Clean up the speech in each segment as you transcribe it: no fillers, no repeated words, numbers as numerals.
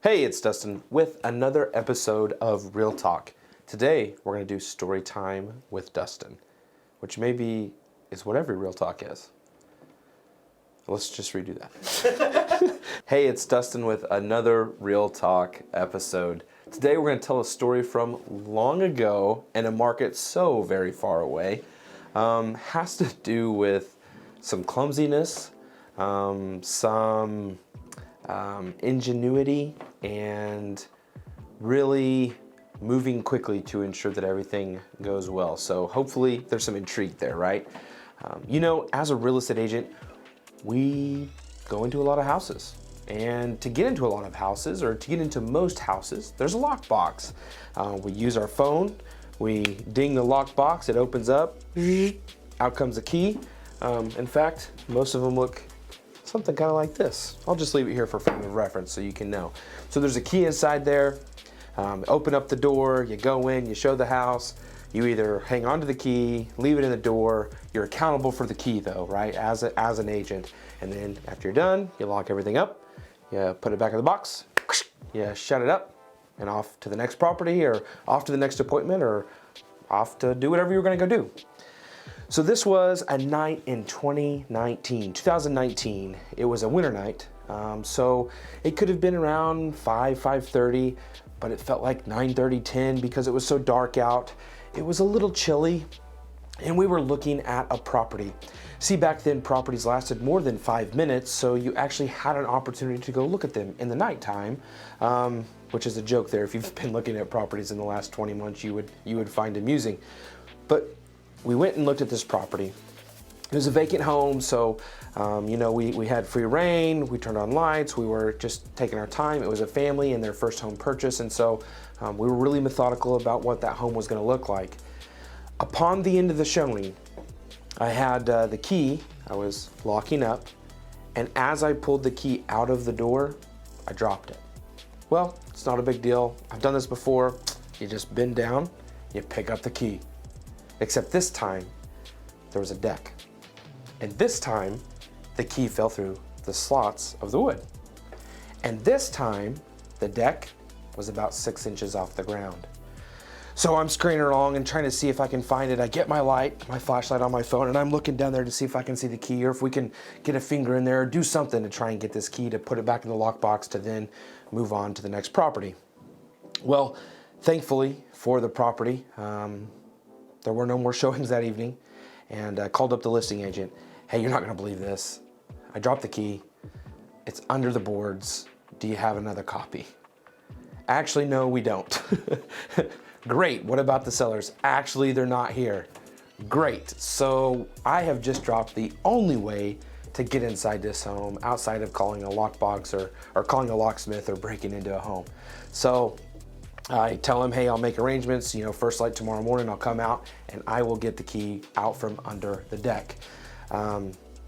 Hey, it's Dustin with another episode of Real Talk. Today, we're going to do story time with Dustin, which maybe is what every Real Talk is. Let's just redo that. Hey, it's Dustin with another Real Talk episode. Today, we're going to tell a story from long ago in a market so very far away. Has to do with some clumsiness, some ingenuity, and really moving quickly to ensure that everything goes well. So hopefully there's some intrigue there, right? As a real estate agent, we go into a lot of houses. And to get into a lot of houses, or to get into most houses, there's a lockbox. We use our phone, we ding the lockbox, it opens up, out comes a key. In fact, most of them look something kind of like this. I'll just leave it here for frame of reference so you can know. So there's a key inside there. Open up the door, you go in, you show the house. You either hang on to the key, leave it in the door. You're accountable for the key though, right? As an agent. And then after you're done, you lock everything up, you put it back in the box, you shut it up, and off to the next property, or off to the next appointment, or off to do whatever you're gonna go do. So this was a night in 2019. It was a winter night. So it could have been around 5:30, but it felt like 9:30, 10 because it was so dark out. It was a little chilly, and we were looking at a property. See, back then properties lasted more than 5 minutes, so you actually had an opportunity to go look at them in the nighttime, which is a joke there. If you've been looking at properties in the last 20 months, you would find amusing. But we went and looked at this property. It was a vacant home, so we had free reign, we turned on lights, we were just taking our time. It was a family and their first home purchase, and so we were really methodical about what that home was gonna look like. Upon the end of the showing, I had the key, I was locking up, and as I pulled the key out of the door, I dropped it. Well, it's not a big deal. I've done this before. You just bend down, you pick up the key. Except this time, there was a deck. And this time, the key fell through the slots of the wood. And this time, the deck was about 6 inches off the ground. So I'm scurrying along and trying to see if I can find it. I get my flashlight on my phone, and I'm looking down there to see if I can see the key, or if we can get a finger in there, or do something to try and get this key to put it back in the lockbox to then move on to the next property. Well, thankfully for the property, there were no more showings that evening, and I called up the listing agent. Hey, you're not gonna believe this. I dropped the key. It's under the boards. Do you have another copy? Actually, no, we don't. Great, what about the sellers? Actually, they're not here. Great, so I have just dropped the only way to get inside this home outside of calling a lockbox or calling a locksmith or breaking into a home. So I tell him, hey, I'll make arrangements, first light tomorrow morning, I'll come out and I will get the key out from under the deck.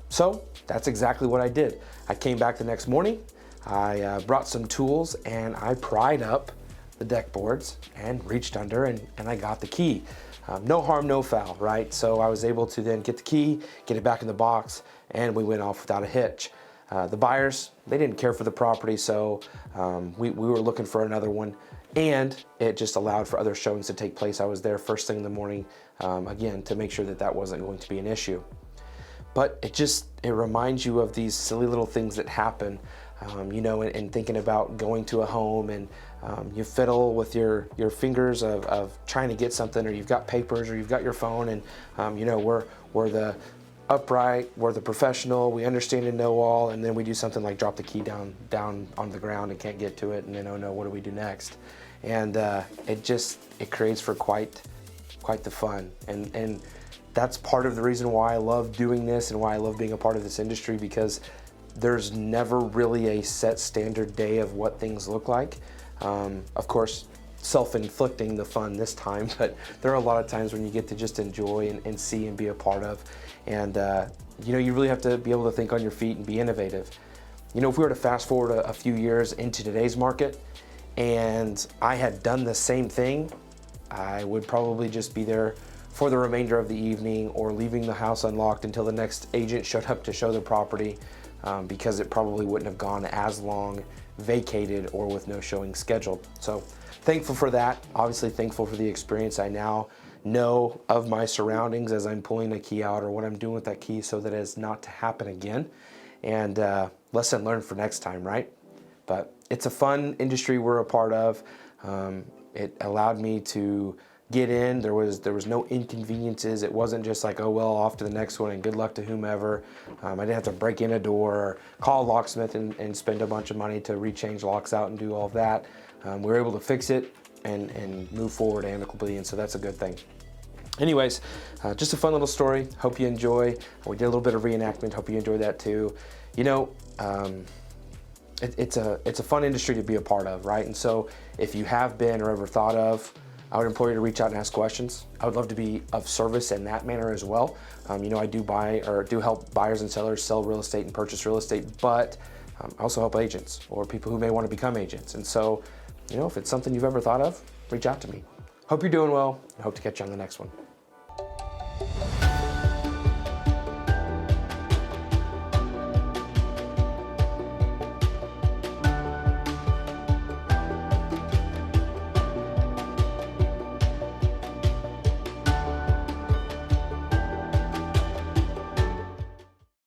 So that's exactly what I did. I came back the next morning, I brought some tools, and I pried up the deck boards and reached under and I got the key. No harm, no foul, right? So I was able to then get the key, get it back in the box, and we went off without a hitch. The buyers, they didn't care for the property, so we were looking for another one. And it just allowed for other showings to take place. I was there first thing in the morning, again, to make sure that that wasn't going to be an issue. But it reminds you of these silly little things that happen, and thinking about going to a home, and you fiddle with your fingers of trying to get something, or you've got papers, or you've got your phone, and we're the upright, we're the professional, we understand and know all, and then we do something like drop the key down on the ground and can't get to it, and then, oh no, what do we do next? And it creates for quite the fun, and that's part of the reason why I love doing this and why I love being a part of this industry, because there's never really a set standard day of what things look like. Of course, self-inflicting the fun this time, but there are a lot of times when you get to just enjoy and see and be a part of. And you really have to be able to think on your feet and be innovative. If we were to fast forward a few years into today's market, and I had done the same thing, I would probably just be there for the remainder of the evening, or leaving the house unlocked until the next agent showed up to show the property, because it probably wouldn't have gone as long vacated or with no showing scheduled. So thankful for that. Obviously thankful for the experience. I now know of my surroundings as I'm pulling a key out or what I'm doing with that key so that it's not to happen again. And lesson learned for next time, right? But it's a fun industry we're a part of. It allowed me to get in. There was no inconveniences. It wasn't just like, oh, well, off to the next one and good luck to whomever. I didn't have to break in a door or call a locksmith and spend a bunch of money to rechange locks out and do all of that. We were able to fix it and move forward amicably, and so that's a good thing. Anyways, just a fun little story. Hope you enjoy. We did a little bit of reenactment. Hope you enjoyed that too. You know, it's a fun industry to be a part of, right? And so if you have been or ever thought of, I would implore you to reach out and ask questions. I would love to be of service in that manner as well. You know, I do help buyers and sellers sell real estate and purchase real estate, but I also help agents or people who may want to become agents. And so, you know, if it's something you've ever thought of, reach out to me. Hope you're doing well and hope to catch you on the next one.